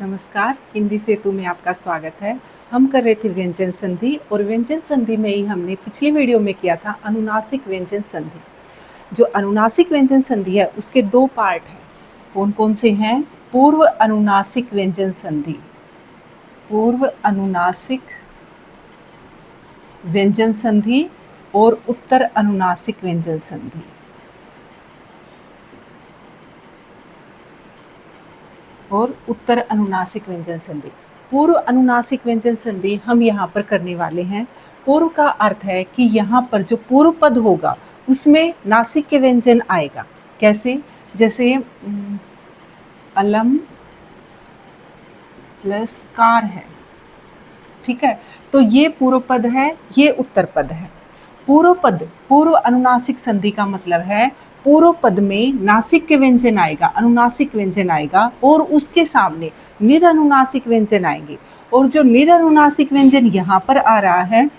नमस्कार, हिंदी सेतु में आपका स्वागत है। हम कर रहे थे व्यंजन संधि और व्यंजन संधि में ही हमने पिछली वीडियो में किया था अनुनासिक व्यंजन संधि। जो अनुनासिक व्यंजन संधि है उसके दो पार्ट हैं। कौन कौन से हैं? पूर्व अनुनासिक व्यंजन संधि, पूर्व अनुनासिक व्यंजन संधि और उत्तर अनुनासिक व्यंजन संधि। और उत्तर अनुनासिक व्यंजन संधि। पूर्व अनुनासिक व्यंजन संधि हम यहाँ पर करने वाले हैं। पूर्व का अर्थ है कि यहाँ पर जो पूर्व पद होगा उसमें नासिक के व्यंजन आएगा। कैसे? जैसे अलम प्लस कार है, ठीक है, तो ये पूर्व पद है, ये उत्तर पद है। पूर्व पद, पूर्व अनुनासिक संधि का मतलब है पूर्व पद में नासिक के व्यंजन आएगा, अनुनासिक व्यंजन आएगा और उसके सामने निरनुनासिक व्यंजन आएंगे। और जो निरनुनासिक व्यंजन यहाँ पर आ रहा है,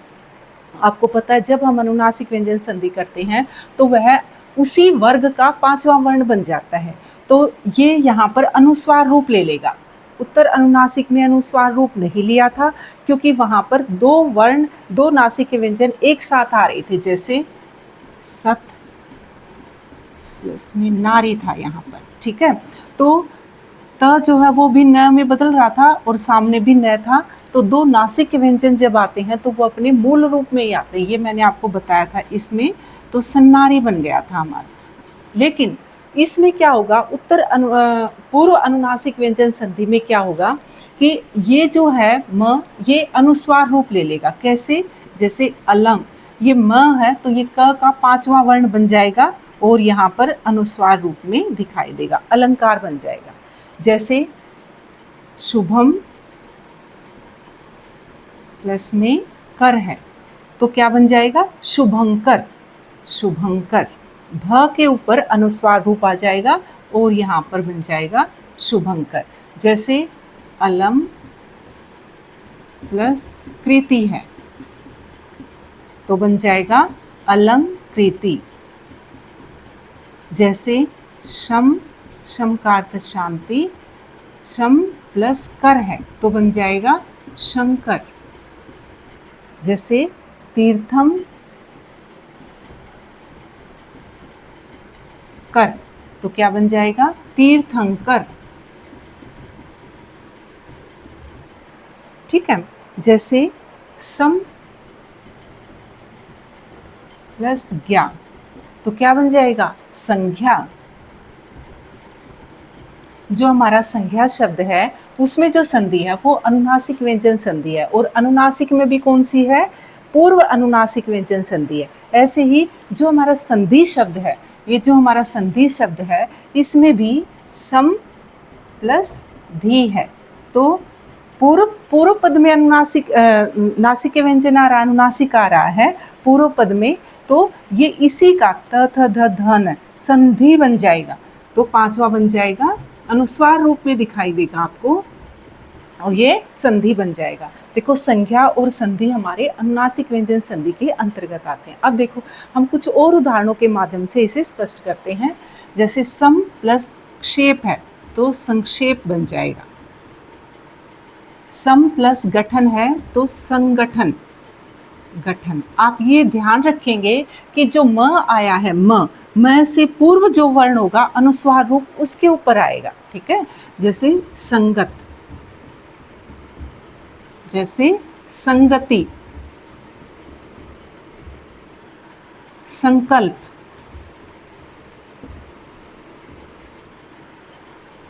आपको पता है जब हम अनुनासिक व्यंजन संधि करते हैं तो वह उसी वर्ग का पांचवा वर्ण बन जाता है, तो ये यहाँ पर अनुस्वार रूप ले लेगा। उत्तर अनुनासिक में अनुस्वार रूप नहीं लिया था क्योंकि वहाँ पर दो वर्ण, दो नासिक के व्यंजन एक साथ आ रहे थे, जैसे सत प्लस में नारी था यहाँ पर, ठीक है। तो त जो है वो भी न में बदल रहा था और सामने भी न था, तो दो नासिक के व्यंजन जब आते हैं तो वो अपने मूल रूप में ही आते हैं। ये मैंने आपको बताया था इसमें, तो सन्नारी बन गया था हमारा। लेकिन इसमें क्या होगा, पूर्व अनुनासिक व्यंजन संधि में क्या होगा कि ये जो है म, ये अनुस्वार रूप ले लेगा। कैसे? जैसे अलंग, ये म है तो ये क का पांचवा वर्ण बन जाएगा और यहाँ पर अनुस्वार रूप में दिखाई देगा, अलंकार बन जाएगा। जैसे शुभम प्लस में कर है तो क्या बन जाएगा? शुभंकर, शुभंकर। भ के ऊपर अनुस्वार रूप आ जाएगा और यहाँ पर बन जाएगा शुभंकर। जैसे अलम प्लस कृति है तो बन जाएगा अलंकृति। जैसे शम, शम का अर्थ शांति, शम प्लस कर है तो बन जाएगा शंकर। जैसे तीर्थम कर तो क्या बन जाएगा? तीर्थंकर, ठीक है। जैसे सम प्लस ज्ञा तो क्या बन जाएगा? संज्ञा। जो हमारा संज्ञा शब्द है उसमें जो संधि है वो अनुनासिक व्यंजन संधि है, और अनुनासिक में भी कौन सी है? पूर्व अनुनासिक व्यंजन संधि है। ऐसे ही जो हमारा संधि शब्द है, ये जो हमारा संधि शब्द है इसमें भी सम प्लस धी है, तो पूर्व पद में अनुनासिक नासिक के व्यंजन आ रहा है, अनुनासिक आ रहा है पूर्व पद में, तो ये इसी का त थ ध धन संधि बन जाएगा, तो पांचवा बन जाएगा, अनुस्वार रूप में दिखाई देगा आपको और ये संधि बन जाएगा। देखो संज्ञा और संधि हमारे अनुनासिक व्यंजन संधि के अंतर्गत आते हैं। अब देखो हम कुछ और उदाहरणों के माध्यम से इसे स्पष्ट करते हैं। जैसे सम प्लस क्षेप है तो संक्षेप बन जाएगा। सम प्लस गठन है तो संगठन, गठन। आप ये ध्यान रखेंगे कि जो म आया है, म से पूर्व जो वर्ण होगा अनुस्वार रूप उसके ऊपर आएगा, ठीक है। जैसे संगत, जैसे संगति, संकल्प,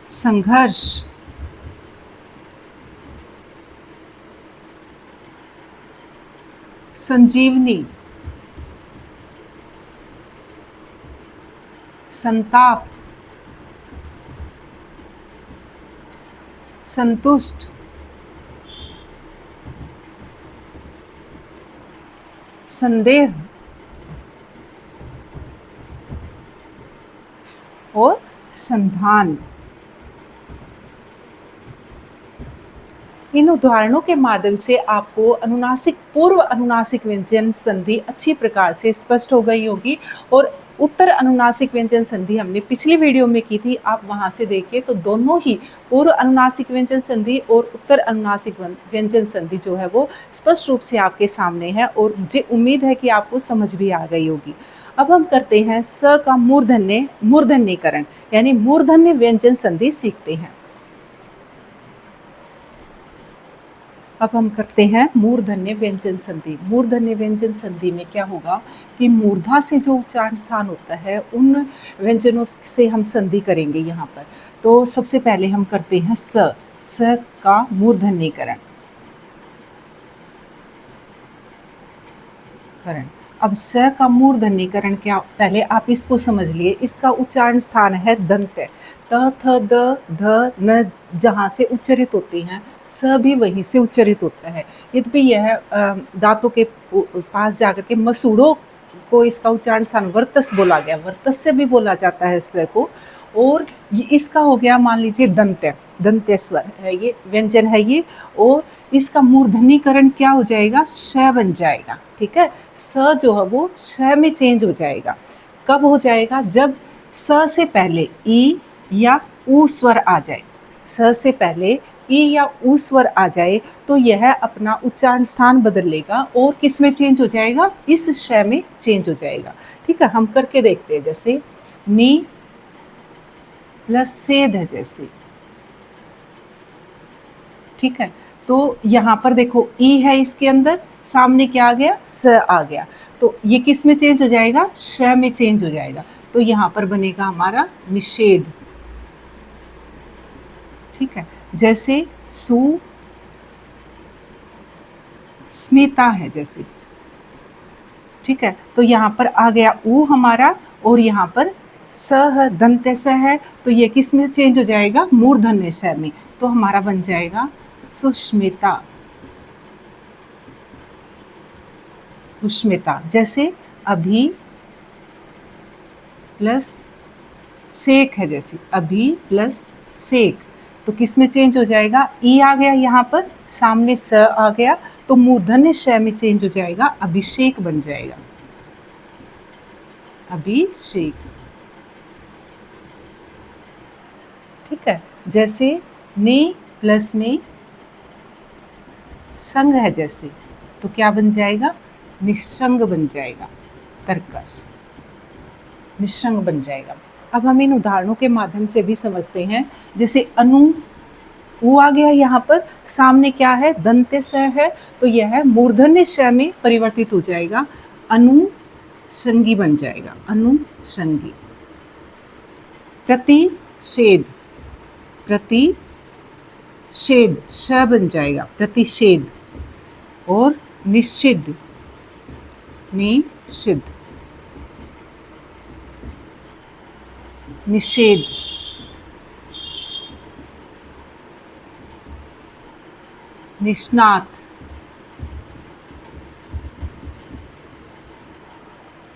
संघर्ष, संजीवनी, संताप, संतुष्ट, संदेह और संधान। इन उदाहरणों के माध्यम से आपको अनुनासिक, पूर्व अनुनासिक व्यंजन संधि अच्छी प्रकार से स्पष्ट हो गई होगी और उत्तर अनुनासिक व्यंजन संधि हमने पिछली वीडियो में की थी, आप वहाँ से देखिए। तो दोनों ही पूर्व अनुनासिक व्यंजन संधि और उत्तर अनुनासिक व्यंजन संधि जो है वो स्पष्ट रूप से आपके सामने है और मुझे उम्मीद है कि आपको समझ भी आ गई होगी। अब हम करते हैं स का मूर्धन्यकरण यानी मूर्धन्य व्यंजन संधि सीखते हैं। अब हम करते हैं मूर्धन्य व्यंजन संधि। मूर्धन्य व्यंजन संधि में क्या होगा कि मूर्धा से जो उच्चारण स्थान होता है उन व्यंजनों से हम संधि करेंगे यहाँ पर। तो सबसे पहले हम करते हैं स का मूर्धन्यकरण। अब स का मूर्धन्यकरण क्या, पहले आप इसको समझ लिए। इसका उच्चारण स्थान है दंत, त थ द ध न जहाँ से उच्चरित होती हैं, स भी वहीं से उच्चरित होता है। यद्यपि यह दांतों के पास जाकर के मसूड़ों को इसका उच्चारण स्थान वर्तस बोला गया, वर्तस से भी बोला जाता है स को। और ये इसका हो गया मान लीजिए दंत्य स्वर है, ये व्यंजन है ये, और इसका मूर्धन्यकरण क्या हो जाएगा, श बन जाएगा। ठीक है, स जो है वो श में चेंज हो जाएगा। कब हो जाएगा, जब स से पहले ई या ऊ स्वर आ जाए। स से पहले ई या ऊ स्वर आ जाए तो यह अपना उच्चारण स्थान बदल लेगा और किस में चेंज हो जाएगा, इस श में चेंज हो जाएगा। ठीक है, हम करके देखते हैं। जैसे नी प्लस सेध है जैसे। ठीक है, तो यहाँ पर देखो ई है, इसके अंदर सामने क्या आ गया, स आ गया। तो ये किस में चेंज हो जाएगा, श में चेंज हो जाएगा। तो यहाँ पर बनेगा हमारा निषेध। ठीक है, जैसे सु स्मिता है जैसे। ठीक है, तो यहाँ पर आ गया ऊ हमारा और यहाँ पर स है, दंत्य स है, तो ये किस में चेंज हो जाएगा, मूर्धन्य स में। तो हमारा बन जाएगा सुष्मिता। सुष्मिता। जैसे अभी प्लस सेक है जैसे, अभी प्लस सेक, तो किस में चेंज हो जाएगा, ई आ गया यहाँ पर, सामने स आ गया, तो मूर्धन्य श में चेंज हो जाएगा, अभिषेक बन जाएगा, अभिषेक। ठीक है, जैसे ने प्लस में संग है जैसे, तो क्या बन जाएगा, निशंग बन जाएगा, तर्कस, निशंग बन जाएगा। अब हम इन उदाहरणों के माध्यम से भी समझते हैं। जैसे अनु, ऊ आ गया यहाँ पर, सामने क्या है, दंत्य स है, तो यह मूर्धन्य श में परिवर्तित हो जाएगा, अनुषंगी बन जाएगा, अनुषंगी। प्रतिषेध, प्रतिषेध श बन जाएगा, प्रतिषेध। और निषिद्ध, निषिद्ध, निषेध। निष्णात,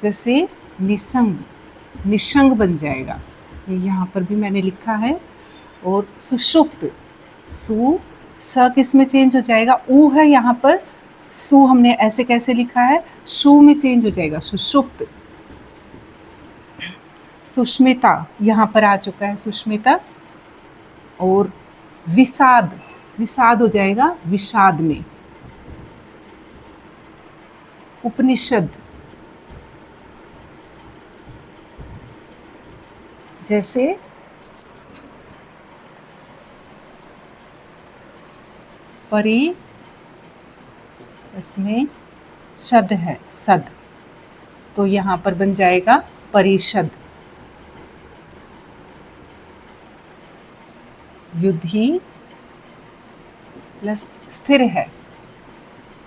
जैसे निसंग, निशंग बन जाएगा, ये यहाँ पर भी मैंने लिखा है। और सुषुप्त, सु स किस में चेंज हो जाएगा, ऊ है यहाँ पर, सु हमने ऐसे कैसे लिखा है, शु में चेंज हो जाएगा, सुषुप्त। सुष्मिता यहाँ पर आ चुका है, सुष्मिता। और विषाद, विषाद हो जाएगा विषाद में। उपनिषद, जैसे परि, इसमें शद है, सद, तो यहाँ पर बन जाएगा परिषद। युद्धि प्लस स्थिर है,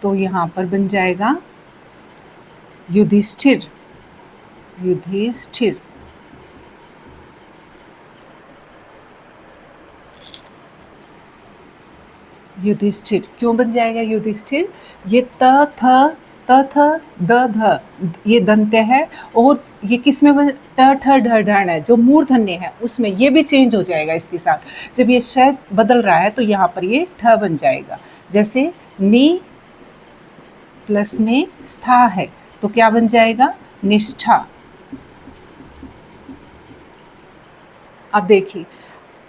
तो यहाँ पर बन जाएगा युधिष्ठिर, युधिष्ठिर। युधिष्ठिर क्यों बन जाएगा युधिष्ठिर, ये त थ द ध ये दंत्य है, और ये किस में ट ठ ढ ढण है, जो मूर्धन्य है उसमें ये भी चेंज हो जाएगा इसके साथ। जब ये श बदल रहा है तो यहाँ पर ये ठ बन जाएगा। जैसे नी प्लस में स्था है, तो क्या बन जाएगा, निष्ठा, अब देखिए,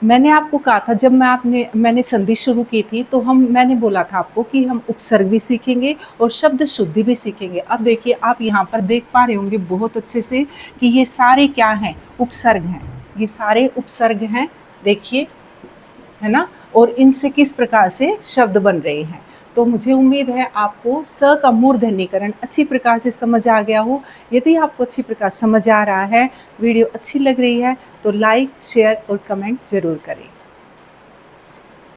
मैंने आपको कहा था जब मैंने संधि शुरू की थी तो मैंने बोला था आपको कि हम उपसर्ग भी सीखेंगे और शब्द शुद्धि भी सीखेंगे। अब देखिए आप यहाँ पर देख पा रहे होंगे बहुत अच्छे से कि ये सारे क्या हैं? उपसर्ग हैं। ये सारे उपसर्ग हैं, देखिए, है ना? और इनसे किस प्रकार से शब्द बन रहे हैं। तो मुझे उम्मीद है आपको स का मूर्धन्यकरण अच्छी प्रकार से समझ आ गया हो। यदि आपको अच्छी प्रकार समझ आ रहा है, वीडियो अच्छी लग रही है, तो लाइक, शेयर और कमेंट ज़रूर करें।